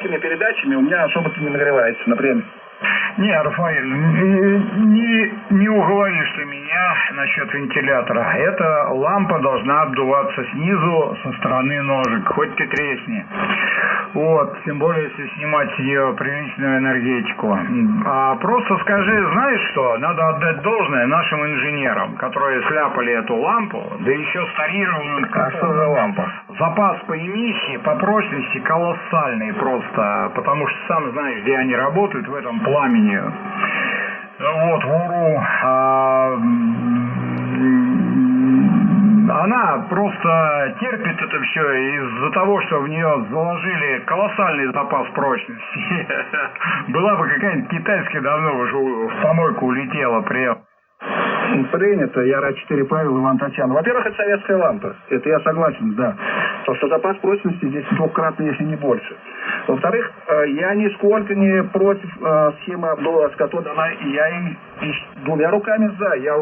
коробками, передачами у меня особо-то не нагревается например. Не, Рафаэль, не уговоришь ты меня насчет вентилятора. Эта лампа должна обдуваться снизу, со стороны ножек, хоть ты тресни. Вот, тем более, если снимать с нее приличную энергетику. Просто скажи, знаешь что, надо отдать должное нашим инженерам, которые сляпали эту лампу, да еще старированную. А что за лампа? Запас по эмиссии, по прочности колоссальный просто, потому что сам знаешь, где они работают в этом пламени. Вот, в УРУ. Она просто терпит это все из-за того, что в нее заложили колоссальный запас прочности. Была бы какая-нибудь китайская, давно уже в помойку улетела при этом. Принято, я Ра-4 Павел, Иван Татьяна. Во-первых, это советская лампа. Это я согласен, да. То, что запас прочности здесь двухкратный, если не больше. Во-вторых, я нисколько не против схемы обдува, с которой я и двумя руками за. Я